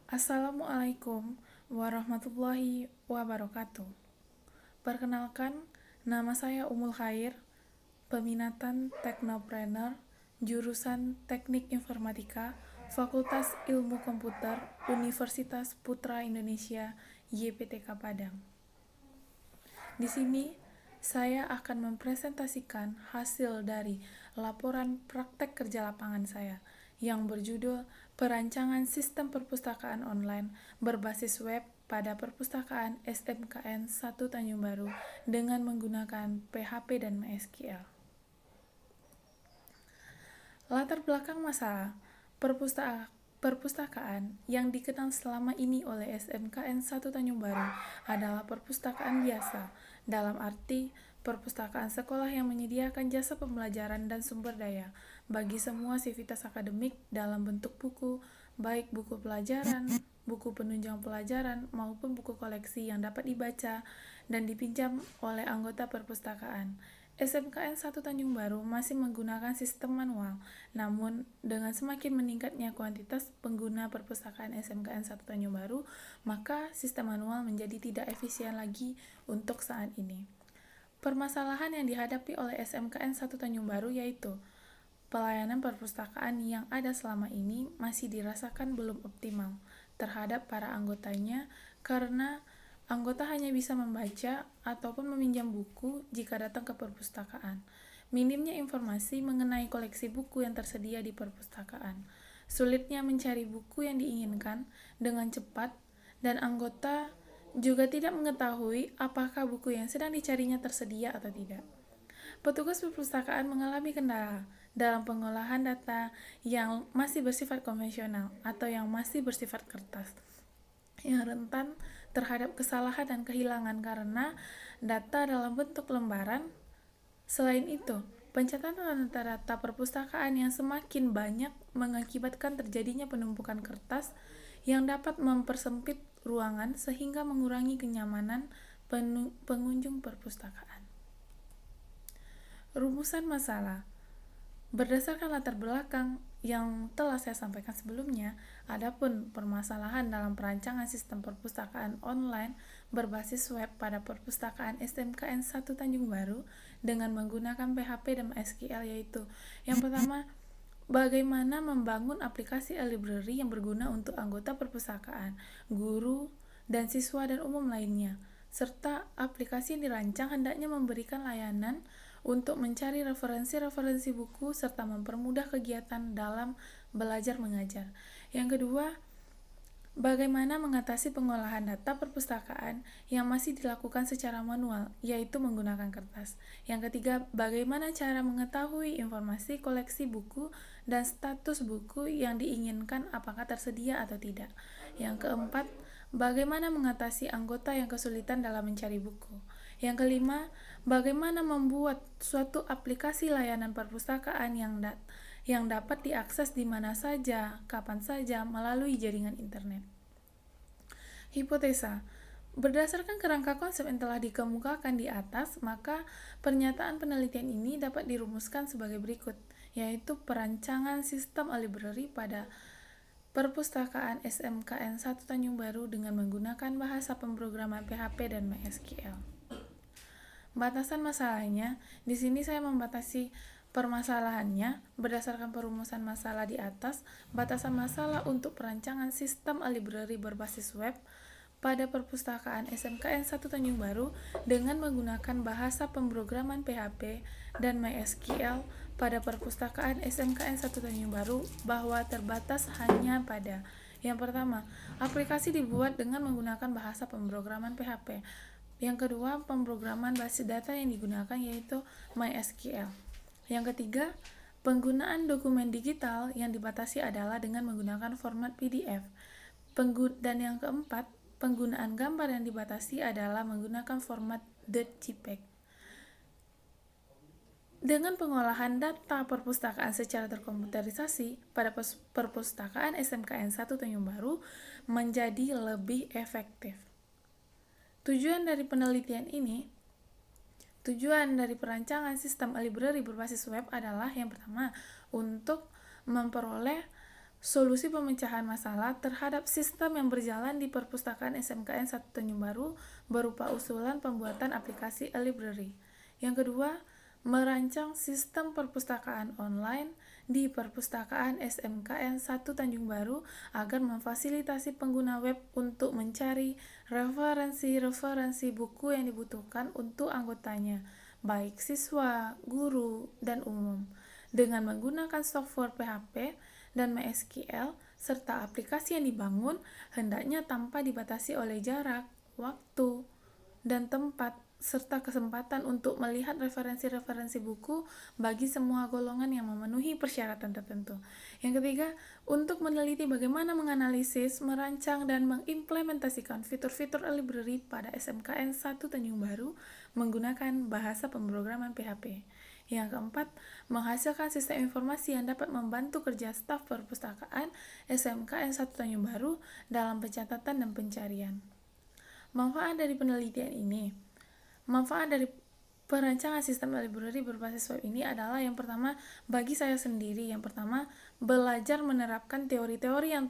Assalamualaikum warahmatullahi wabarakatuh. Perkenalkan, nama saya Umul Khair, peminatan Teknopreneur, jurusan Teknik Informatika, Fakultas Ilmu Komputer, Universitas Putra Indonesia, YPTK Padang. Di sini, saya akan mempresentasikan hasil dari laporan praktek kerja lapangan saya yang berjudul Perancangan Sistem Perpustakaan Online berbasis web pada Perpustakaan SMKN 1 Tanjung Baru dengan menggunakan PHP dan MySQL. Latar belakang masalah perpustakaan yang dikenal selama ini oleh SMKN 1 Tanjung Baru adalah perpustakaan biasa, dalam arti perpustakaan sekolah yang menyediakan jasa pembelajaran dan sumber daya bagi semua sivitas akademik dalam bentuk buku, baik buku pelajaran, buku penunjang pelajaran, maupun buku koleksi yang dapat dibaca dan dipinjam oleh anggota perpustakaan. SMKN 1 Tanjung Baru masih menggunakan sistem manual, namun dengan semakin meningkatnya kuantitas pengguna perpustakaan SMKN 1 Tanjung Baru, maka sistem manual menjadi tidak efisien lagi untuk saat ini. Permasalahan yang dihadapi oleh SMKN 1 Tanjung Baru yaitu pelayanan perpustakaan yang ada selama ini masih dirasakan belum optimal terhadap para anggotanya karena anggota hanya bisa membaca ataupun meminjam buku jika datang ke perpustakaan. Minimnya informasi mengenai koleksi buku yang tersedia di perpustakaan. Sulitnya mencari buku yang diinginkan dengan cepat dan anggota juga tidak mengetahui apakah buku yang sedang dicarinya tersedia atau tidak. Petugas perpustakaan mengalami kendala dalam pengolahan data yang masih bersifat konvensional atau yang masih bersifat kertas, yang rentan terhadap kesalahan dan kehilangan karena data dalam bentuk lembaran. Selain itu, pencatatan data perpustakaan yang semakin banyak mengakibatkan terjadinya penumpukan kertas yang dapat mempersempit ruangan sehingga mengurangi kenyamanan pengunjung perpustakaan. Rumusan masalah. Berdasarkan latar belakang yang telah saya sampaikan sebelumnya, adapun permasalahan dalam perancangan sistem perpustakaan online berbasis web pada perpustakaan SMKN 1 Tanjung Baru dengan menggunakan PHP dan MySQL yaitu: yang pertama, bagaimana membangun aplikasi e-library yang berguna untuk anggota perpustakaan, guru, dan siswa dan umum lainnya, serta aplikasi yang dirancang hendaknya memberikan layanan untuk mencari referensi-referensi buku serta mempermudah kegiatan dalam belajar mengajar. Yang kedua, bagaimana mengatasi pengolahan data perpustakaan yang masih dilakukan secara manual, yaitu menggunakan kertas. Yang ketiga, bagaimana cara mengetahui informasi koleksi buku dan status buku yang diinginkan apakah tersedia atau tidak. Yang keempat, bagaimana mengatasi anggota yang kesulitan dalam mencari buku. Yang kelima, bagaimana membuat suatu aplikasi layanan perpustakaan yang dapat diakses di mana saja, kapan saja, melalui jaringan internet. Hipotesa. Berdasarkan kerangka konsep yang telah dikemukakan di atas, maka pernyataan penelitian ini dapat dirumuskan sebagai berikut, yaitu perancangan sistem e-library pada perpustakaan SMKN 1 Tanjung Baru dengan menggunakan bahasa pemrograman PHP dan MySQL. Batasan masalahnya, di sini saya membatasi permasalahannya berdasarkan perumusan masalah di atas. Batasan masalah untuk perancangan sistem e-library berbasis web pada perpustakaan SMKN 1 Tanjung Baru dengan menggunakan bahasa pemrograman PHP dan MySQL pada perpustakaan SMKN 1 Tanjung Baru bahwa terbatas hanya pada: yang pertama, aplikasi dibuat dengan menggunakan bahasa pemrograman PHP. Yang kedua, pemrograman basis data yang digunakan yaitu MySQL. Yang ketiga, penggunaan dokumen digital yang dibatasi adalah dengan menggunakan format PDF. Dan yang keempat, penggunaan gambar yang dibatasi adalah menggunakan format .jpeg. Dengan pengolahan data perpustakaan secara terkomputerisasi pada perpustakaan SMKN 1 Tanjung Baru menjadi lebih efektif. Tujuan dari perancangan sistem e-library berbasis web adalah: yang pertama, untuk memperoleh solusi pemecahan masalah terhadap sistem yang berjalan di perpustakaan SMKN 1 Tanjung Baru berupa usulan pembuatan aplikasi e-library. Yang kedua, merancang sistem perpustakaan online di perpustakaan SMKN 1 Tanjung Baru agar memfasilitasi pengguna web untuk mencari referensi-referensi buku yang dibutuhkan untuk anggotanya, baik siswa, guru, dan umum, dengan menggunakan software PHP dan MySQL, serta aplikasi yang dibangun hendaknya tanpa dibatasi oleh jarak, waktu, dan tempat, serta kesempatan untuk melihat referensi-referensi buku bagi semua golongan yang memenuhi persyaratan tertentu. Yang ketiga, untuk meneliti bagaimana menganalisis, merancang, dan mengimplementasikan fitur-fitur e-library pada SMKN 1 Tanjung Baru menggunakan bahasa pemrograman PHP. Yang keempat, menghasilkan sistem informasi yang dapat membantu kerja staf perpustakaan SMKN 1 Tanjung Baru dalam pencatatan dan pencarian. Manfaat dari penelitian ini, manfaat dari perancangan sistem e-library berbasis web ini adalah yang pertama, bagi saya sendiri, yang pertama, belajar menerapkan teori-teori yang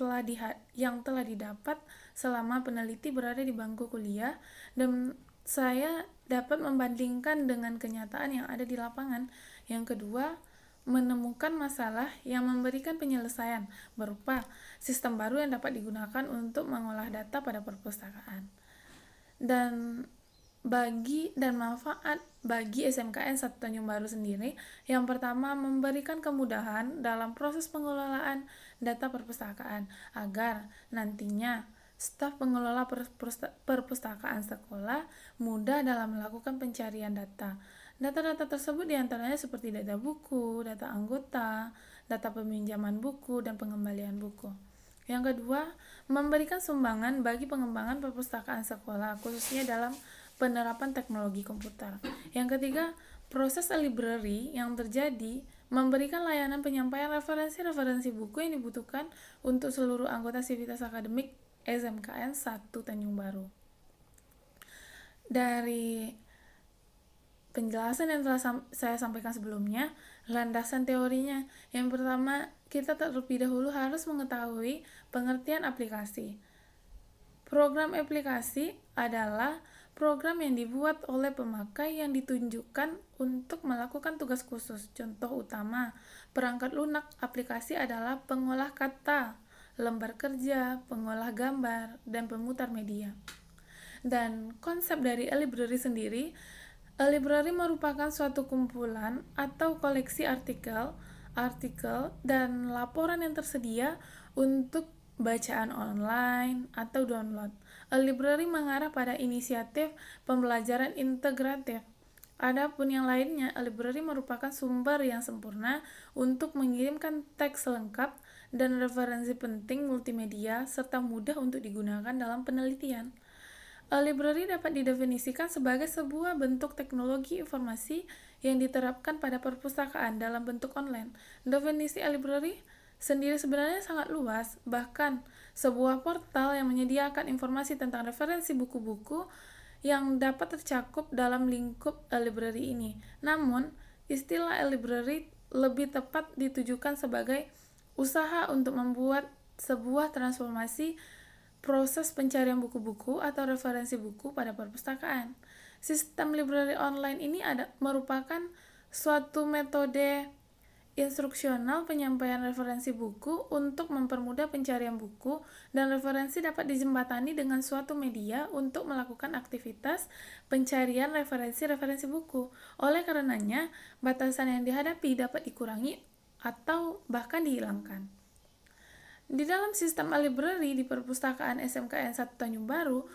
telah didapat selama peneliti berada di bangku kuliah, dan saya dapat membandingkan dengan kenyataan yang ada di lapangan. Yang kedua, menemukan masalah yang memberikan penyelesaian berupa sistem baru yang dapat digunakan untuk mengolah data pada perpustakaan. Dan manfaat bagi SMKN 1 Tanjung Baru sendiri, yang pertama, memberikan kemudahan dalam proses pengelolaan data perpustakaan agar nantinya staf pengelola perpustakaan sekolah mudah dalam melakukan pencarian data. Data-data tersebut diantaranya seperti data buku, data anggota, data peminjaman buku, dan pengembalian buku. Yang kedua, memberikan sumbangan bagi pengembangan perpustakaan sekolah, khususnya dalam penerapan teknologi komputer. Yang ketiga, proses e-library yang terjadi memberikan layanan penyampaian referensi-referensi buku yang dibutuhkan untuk seluruh anggota sivitas akademik SMKN 1 Tanjung Baru. Dari penjelasan yang telah saya sampaikan sebelumnya, landasan teorinya, yang pertama, kita terlebih dahulu harus mengetahui pengertian aplikasi. Program aplikasi adalah program yang dibuat oleh pemakai yang ditunjukkan untuk melakukan tugas khusus. Contoh utama, perangkat lunak aplikasi adalah pengolah kata, lembar kerja, pengolah gambar, dan pemutar media. Dan konsep dari e-library sendiri, e-library merupakan suatu kumpulan atau koleksi artikel, dan laporan yang tersedia untuk bacaan online atau download. E-library mengarah pada inisiatif pembelajaran integratif. Adapun yang lainnya, e-library merupakan sumber yang sempurna untuk mengirimkan teks lengkap dan referensi penting multimedia serta mudah untuk digunakan dalam penelitian. E-library dapat didefinisikan sebagai sebuah bentuk teknologi informasi yang diterapkan pada perpustakaan dalam bentuk online. Definisi e-library sendiri sebenarnya sangat luas, bahkan sebuah portal yang menyediakan informasi tentang referensi buku-buku yang dapat tercakup dalam lingkup e-library ini. Namun, istilah e-library lebih tepat ditujukan sebagai usaha untuk membuat sebuah transformasi proses pencarian buku-buku atau referensi buku pada perpustakaan. Sistem library online ini merupakan suatu metode instruksional penyampaian referensi buku untuk mempermudah pencarian buku, dan referensi dapat dijembatani dengan suatu media untuk melakukan aktivitas pencarian referensi-referensi buku. Oleh karenanya, batasan yang dihadapi dapat dikurangi atau bahkan dihilangkan. Di dalam sistem e-library di perpustakaan SMKN 1 Tanjung Baru,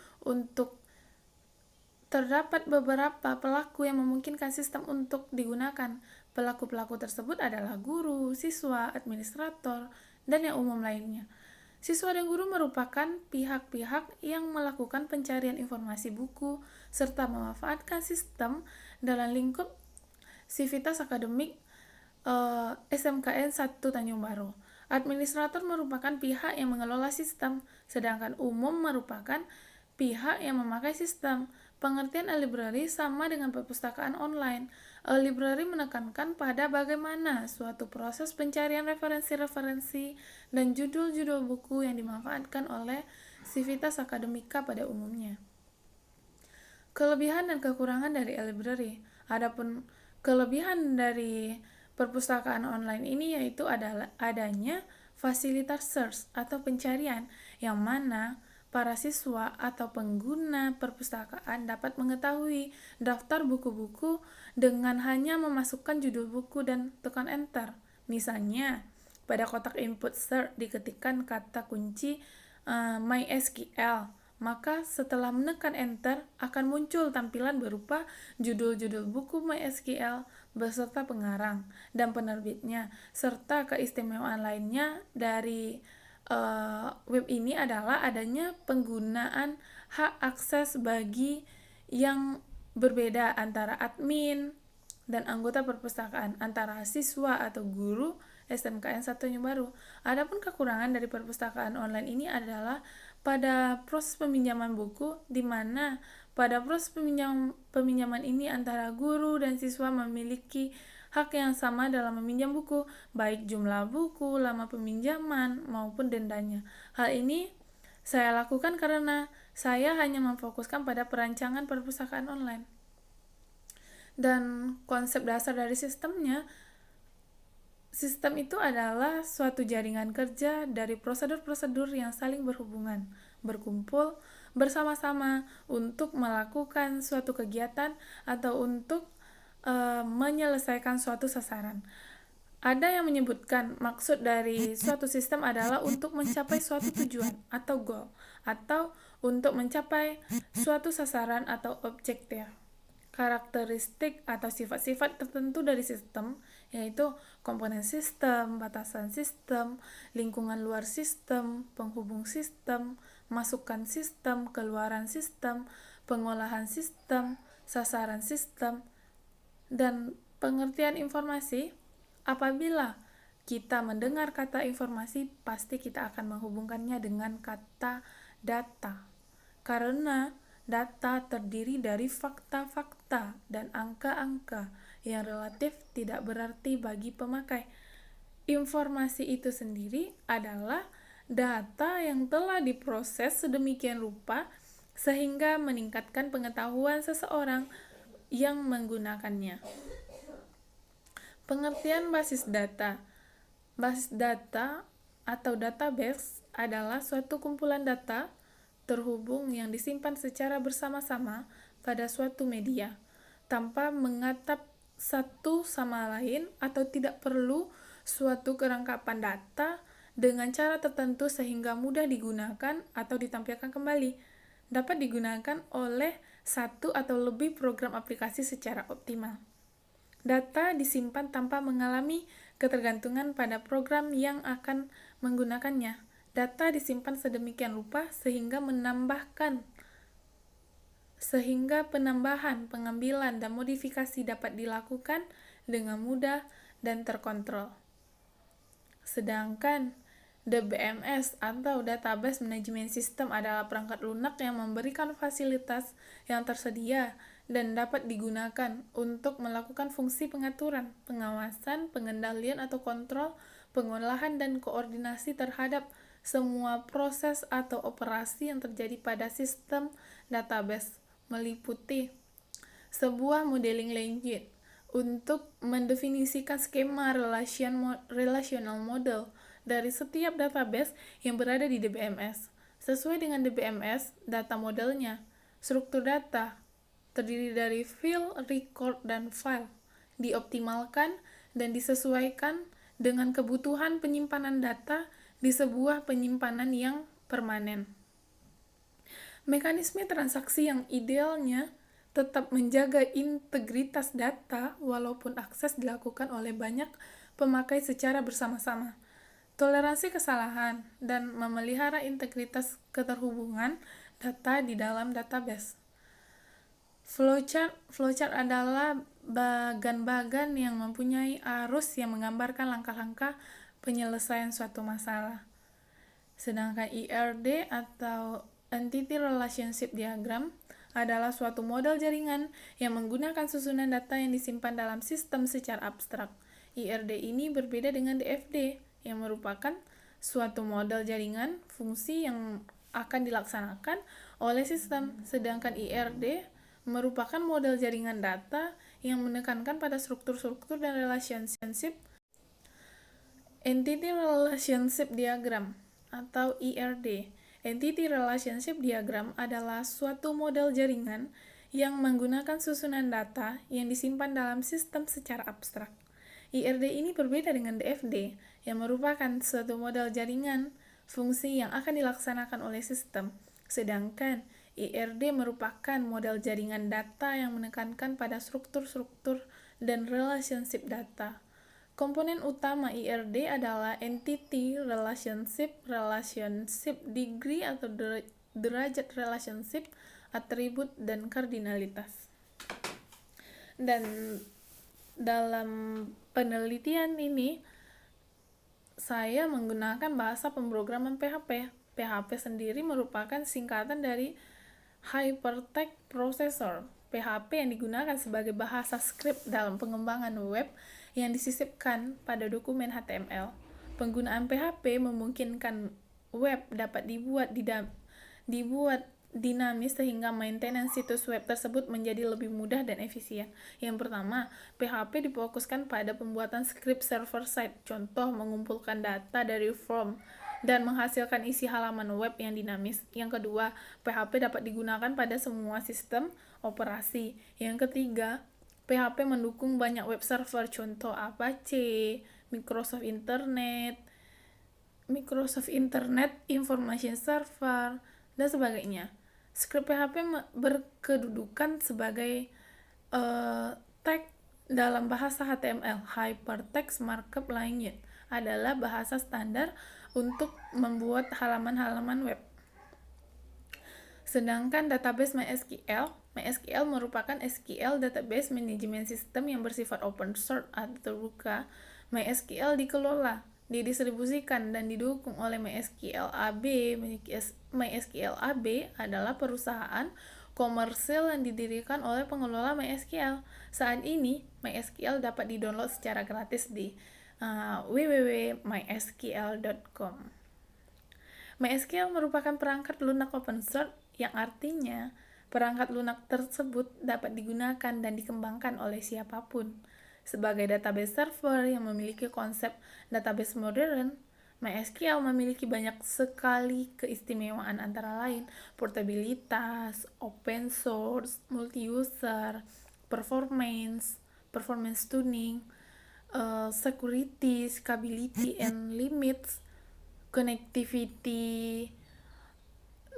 terdapat beberapa pelaku yang memungkinkan sistem untuk digunakan. Pelaku-pelaku tersebut adalah guru, siswa, administrator, dan yang umum lainnya. Siswa dan guru merupakan pihak-pihak yang melakukan pencarian informasi buku serta memanfaatkan sistem dalam lingkup sivitas akademik SMKN 1 Tanjung Baru. Administrator merupakan pihak yang mengelola sistem, sedangkan umum merupakan pihak yang memakai sistem. Pengertian e-library sama dengan perpustakaan online. A library menekankan pada bagaimana suatu proses pencarian referensi-referensi dan judul-judul buku yang dimanfaatkan oleh sivitas akademika pada umumnya. Kelebihan dan kekurangan dari e-library. Adapun kelebihan dari perpustakaan online ini yaitu adalah adanya fasilitas search atau pencarian yang mana para siswa atau pengguna perpustakaan dapat mengetahui daftar buku-buku dengan hanya memasukkan judul buku dan tekan enter. Misalnya, pada kotak input search diketikkan kata kunci MySQL, maka setelah menekan enter akan muncul tampilan berupa judul-judul buku MySQL beserta pengarang dan penerbitnya, serta keistimewaan lainnya dari web ini adalah adanya penggunaan hak akses bagi yang berbeda antara admin dan anggota perpustakaan, antara siswa atau guru SMKN 1 Tanjung Baru. Adapun kekurangan dari perpustakaan online ini adalah pada proses peminjaman buku, di mana pada proses peminjaman ini antara guru dan siswa memiliki hak yang sama dalam meminjam buku, baik jumlah buku, lama peminjaman, maupun dendanya. Hal ini saya lakukan karena saya hanya memfokuskan pada perancangan perpustakaan online. Dan konsep dasar dari sistemnya, sistem itu adalah suatu jaringan kerja dari prosedur-prosedur yang saling berhubungan, berkumpul bersama-sama untuk melakukan suatu kegiatan atau untuk menyelesaikan suatu sasaran. Ada yang menyebutkan maksud dari suatu sistem adalah untuk mencapai suatu tujuan atau goal, atau untuk mencapai suatu sasaran atau objektif. Karakteristik atau sifat-sifat tertentu dari sistem yaitu komponen sistem, batasan sistem, lingkungan luar sistem, penghubung sistem, masukan sistem, keluaran sistem, pengolahan sistem, sasaran sistem, dan pengertian informasi. Apabila kita mendengar kata informasi, pasti kita akan menghubungkannya dengan kata data, karena data terdiri dari fakta-fakta dan angka-angka yang relatif tidak berarti bagi pemakai. Informasi itu sendiri adalah data yang telah diproses sedemikian rupa sehingga meningkatkan pengetahuan seseorang yang menggunakannya. Pengertian basis data. Basis data atau database adalah suatu kumpulan data terhubung yang disimpan secara bersama-sama pada suatu media, tanpa mengatap satu sama lain atau tidak perlu suatu kerangkapan data dengan cara tertentu sehingga mudah digunakan atau ditampilkan kembali. Dapat digunakan oleh satu atau lebih program aplikasi secara optimal. Data disimpan tanpa mengalami ketergantungan pada program yang akan menggunakannya. Data disimpan sedemikian rupa sehingga penambahan, pengambilan, dan modifikasi dapat dilakukan dengan mudah dan terkontrol. Sedangkan DBMS atau Database Management System adalah perangkat lunak yang memberikan fasilitas yang tersedia dan dapat digunakan untuk melakukan fungsi pengaturan, pengawasan, pengendalian atau kontrol, pengolahan, dan koordinasi terhadap semua proses atau operasi yang terjadi pada sistem database, meliputi sebuah modeling language untuk mendefinisikan skema relational model dari setiap database yang berada di DBMS. Sesuai dengan DBMS, data modelnya, struktur data, terdiri dari field, record, dan file, dioptimalkan dan disesuaikan dengan kebutuhan penyimpanan data di sebuah penyimpanan yang permanen. Mekanisme transaksi yang idealnya tetap menjaga integritas data walaupun akses dilakukan oleh banyak pemakai secara bersama-sama. Toleransi kesalahan, dan memelihara integritas keterhubungan data di dalam database. Flowchart adalah bagan-bagan yang mempunyai arus yang menggambarkan langkah-langkah penyelesaian suatu masalah. Sedangkan ERD atau Entity Relationship Diagram adalah suatu model jaringan yang menggunakan susunan data yang disimpan dalam sistem secara abstrak. IRD ini berbeda dengan DFD yang merupakan suatu model jaringan fungsi yang akan dilaksanakan oleh sistem, sedangkan IRD merupakan model jaringan data yang menekankan pada struktur-struktur dan relationship. Entity Relationship Diagram atau IRD. Entity Relationship Diagram adalah suatu model jaringan yang menggunakan susunan data yang disimpan dalam sistem secara abstrak. IRD ini berbeda dengan DFD yang merupakan suatu model jaringan fungsi yang akan dilaksanakan oleh sistem, sedangkan IRD merupakan model jaringan data yang menekankan pada struktur-struktur dan relationship data. Komponen utama IRD adalah entity relationship, relationship degree atau derajat relationship, atribut, dan kardinalitas. Dan dalam penelitian ini, saya menggunakan bahasa pemrograman PHP. PHP sendiri merupakan singkatan dari Hypertext Processor. PHP yang digunakan sebagai bahasa skrip dalam pengembangan web yang disisipkan pada dokumen HTML. Penggunaan PHP memungkinkan web dapat dibuat dinamis sehingga maintenance situs web tersebut menjadi lebih mudah dan efisien. Yang pertama, PHP difokuskan pada pembuatan skrip server-side, contoh mengumpulkan data dari form dan menghasilkan isi halaman web yang dinamis. Yang kedua, PHP dapat digunakan pada semua sistem operasi. Yang ketiga, PHP mendukung banyak web server, contoh Apache, Microsoft Internet Information Server, dan sebagainya. Skrip PHP berkedudukan sebagai tag dalam bahasa HTML. Hypertext Markup Language adalah bahasa standar untuk membuat halaman-halaman web. Sedangkan database MySQL merupakan SQL database management system yang bersifat open source atau terbuka. MySQL dikelola, didistribusikan, dan didukung oleh MySQL AB. MySQL AB adalah perusahaan komersil yang didirikan oleh pengelola MySQL. Saat ini, MySQL dapat di-download secara gratis di www.mysql.com. MySQL merupakan perangkat lunak open source yang artinya perangkat lunak tersebut dapat digunakan dan dikembangkan oleh siapapun. Sebagai database server yang memiliki konsep database modern, MySQL memiliki banyak sekali keistimewaan antara lain portabilitas, open source, multi-user, performance tuning, security, scalability and limits, connectivity,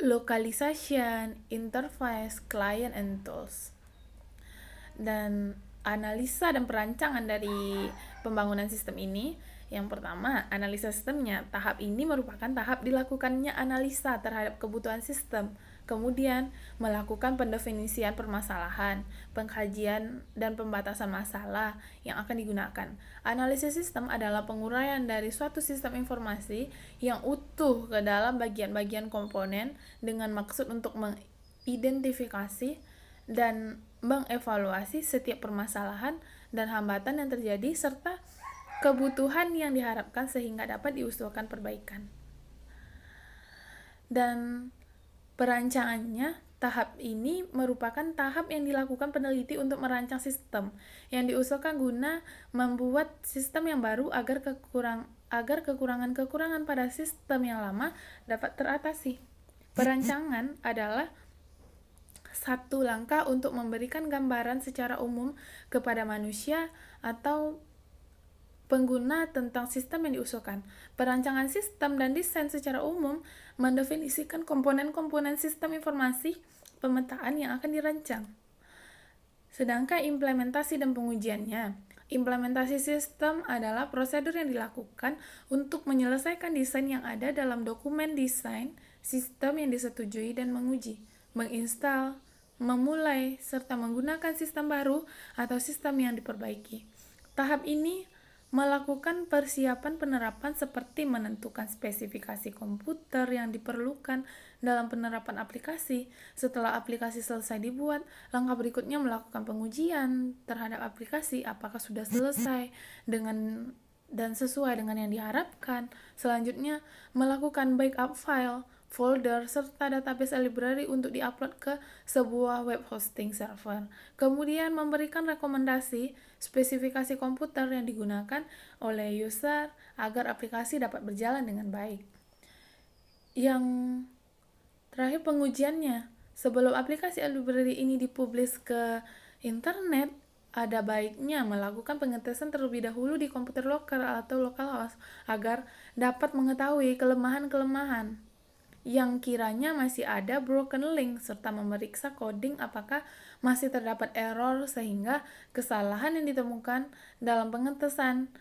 localization, interface, client, and tools. Dan analisa dan perancangan dari pembangunan sistem ini, yang pertama, analisa sistemnya. Tahap ini merupakan tahap dilakukannya analisa terhadap kebutuhan sistem. Kemudian, melakukan pendefinisian permasalahan, pengkajian, dan pembatasan masalah yang akan digunakan. Analisis sistem adalah penguraian dari suatu sistem informasi yang utuh ke dalam bagian-bagian komponen dengan maksud untuk mengidentifikasi dan mengevaluasi setiap permasalahan dan hambatan yang terjadi serta kebutuhan yang diharapkan sehingga dapat diusulkan perbaikan. Dan perancangannya, tahap ini merupakan tahap yang dilakukan peneliti untuk merancang sistem yang diusulkan guna membuat sistem yang baru agar kekurangan-kekurangan pada sistem yang lama dapat teratasi. Perancangan adalah satu langkah untuk memberikan gambaran secara umum kepada manusia atau pengguna tentang sistem yang diusulkan. Perancangan sistem dan desain secara umum mendefinisikan komponen-komponen sistem informasi pemetaan yang akan dirancang. Sedangkan implementasi dan pengujiannya. Implementasi sistem adalah prosedur yang dilakukan untuk menyelesaikan desain yang ada dalam dokumen desain sistem yang disetujui dan menguji, menginstal, memulai, serta menggunakan sistem baru atau sistem yang diperbaiki. Tahap ini melakukan persiapan penerapan seperti menentukan spesifikasi komputer yang diperlukan dalam penerapan aplikasi. Setelah aplikasi selesai dibuat, langkah berikutnya melakukan pengujian terhadap aplikasi apakah sudah selesai dengan dan sesuai dengan yang diharapkan. Selanjutnya, melakukan backup file, folder, serta database library untuk diupload ke sebuah web hosting server. Kemudian memberikan rekomendasi spesifikasi komputer yang digunakan oleh user agar aplikasi dapat berjalan dengan baik. Yang terakhir, pengujiannya. Sebelum aplikasi library ini dipublish ke internet, ada baiknya melakukan pengetesan terlebih dahulu di komputer lokal atau localhost agar dapat mengetahui kelemahan-kelemahan yang kiranya masih ada broken link, serta memeriksa coding apakah masih terdapat error sehingga kesalahan yang ditemukan dalam pengetesan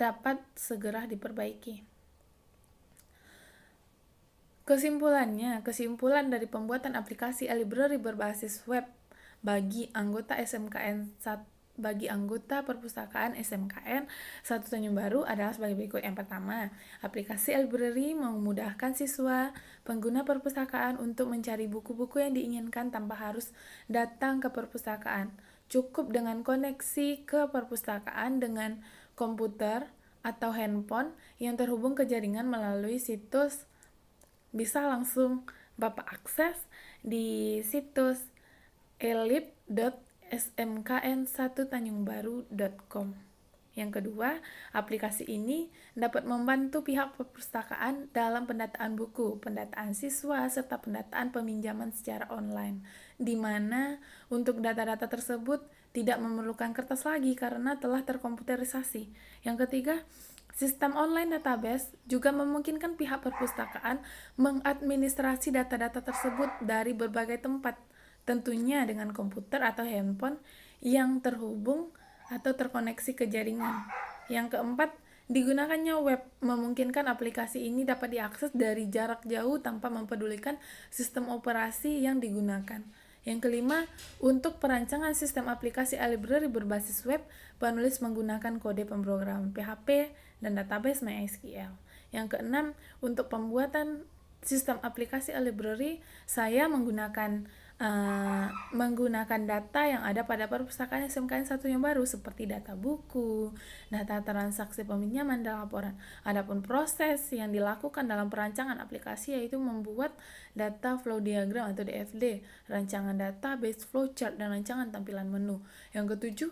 dapat segera diperbaiki. Kesimpulan dari pembuatan aplikasi library berbasis web bagi anggota perpustakaan SMKN 1 Tanjung Baru adalah sebagai berikut. Yang pertama, aplikasi library memudahkan siswa pengguna perpustakaan untuk mencari buku-buku yang diinginkan tanpa harus datang ke perpustakaan. Cukup dengan koneksi ke perpustakaan dengan komputer atau handphone yang terhubung ke jaringan melalui situs. Bisa langsung Bapak akses di situs elib.smkn1tanjungbaru.com. Yang kedua, aplikasi ini dapat membantu pihak perpustakaan dalam pendataan buku, pendataan siswa, serta pendataan peminjaman secara online, di mana untuk data-data tersebut tidak memerlukan kertas lagi karena telah terkomputerisasi. Yang ketiga, sistem online database juga memungkinkan pihak perpustakaan mengadministrasi data-data tersebut dari berbagai tempat, tentunya dengan komputer atau handphone yang terhubung atau terkoneksi ke jaringan. Yang keempat, digunakannya web memungkinkan aplikasi ini dapat diakses dari jarak jauh tanpa mempedulikan sistem operasi yang digunakan. Yang kelima, untuk perancangan sistem aplikasi library berbasis web, penulis menggunakan kode pemrograman PHP dan database MySQL. Yang keenam, untuk pembuatan sistem aplikasi library, saya menggunakan data yang ada pada perpustakaan SMKN 1 yang baru seperti data buku, data transaksi peminjaman, dan laporan. Adapun proses yang dilakukan dalam perancangan aplikasi yaitu membuat data flow diagram atau DFD, rancangan database, flowchart, dan rancangan tampilan menu. Yang ketujuh,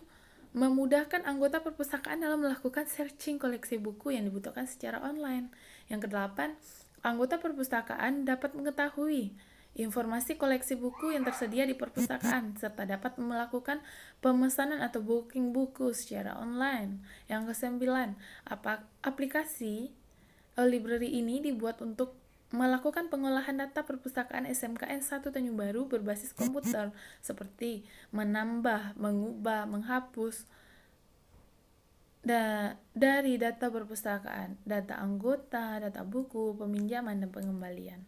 memudahkan anggota perpustakaan dalam melakukan searching koleksi buku yang dibutuhkan secara online. Yang kedelapan, anggota perpustakaan dapat mengetahui informasi koleksi buku yang tersedia di perpustakaan, serta dapat melakukan pemesanan atau booking buku secara online. Yang kesembilan, aplikasi library ini dibuat untuk melakukan pengolahan data perpustakaan SMKN 1 Tanjung Baru berbasis komputer, seperti menambah, mengubah, menghapus dari data perpustakaan, data anggota, data buku, peminjaman, dan pengembalian.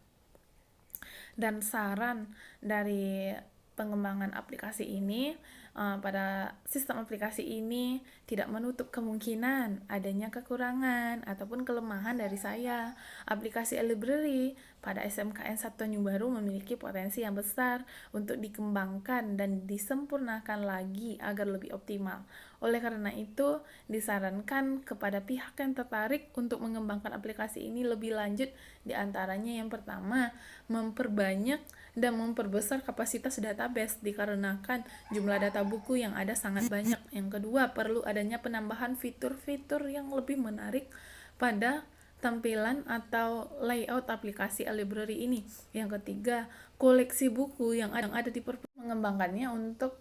Dan saran dari pengembangan aplikasi ini, pada sistem aplikasi ini tidak menutup kemungkinan adanya kekurangan ataupun kelemahan dari saya. Aplikasi library pada SMKN 1 Tanjung Baru memiliki potensi yang besar untuk dikembangkan dan disempurnakan lagi agar lebih optimal. Oleh karena itu, disarankan kepada pihak yang tertarik untuk mengembangkan aplikasi ini lebih lanjut, diantaranya yang pertama, memperbanyak dan memperbesar kapasitas database dikarenakan jumlah data buku yang ada sangat banyak. Yang kedua, perlu adanya penambahan fitur-fitur yang lebih menarik pada tampilan atau layout aplikasi library ini. Yang ketiga, koleksi buku yang ada di perpustakaan, mengembangkannya untuk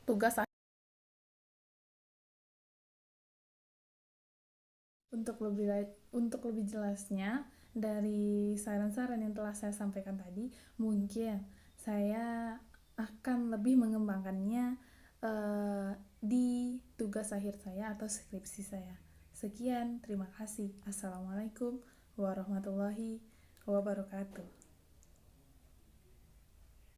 tugas untuk lebih jelasnya dari saran-saran yang telah saya sampaikan tadi, mungkin saya akan lebih mengembangkannya di tugas akhir saya atau skripsi saya. Sekian, terima kasih. Assalamualaikum warahmatullahi wabarakatuh.